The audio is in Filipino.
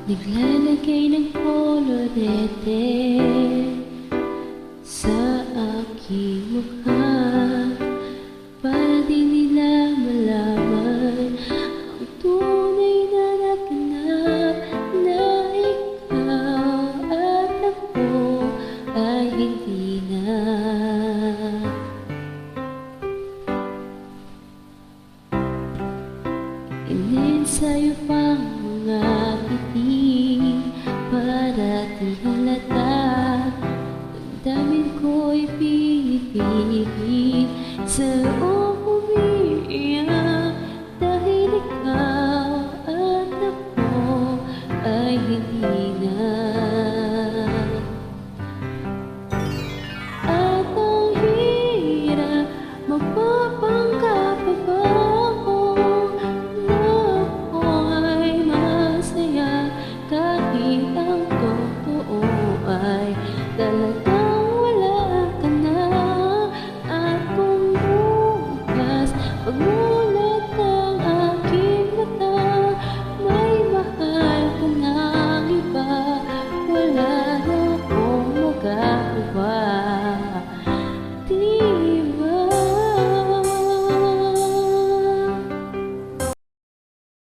Naglalagay ng kolorete sa aking mukha para di nila malaman ang tunay na naganap, na ikaw at ako ay hindi na. Ininsayo pang mga titig para di halata. Damdamin ko'y pinipigil sa umiiyak dahil ikaw at ako ay hindi na. At ang hirap magpapanggap pa ba ako na ako'y masaya kahit ang totoo ay talaga.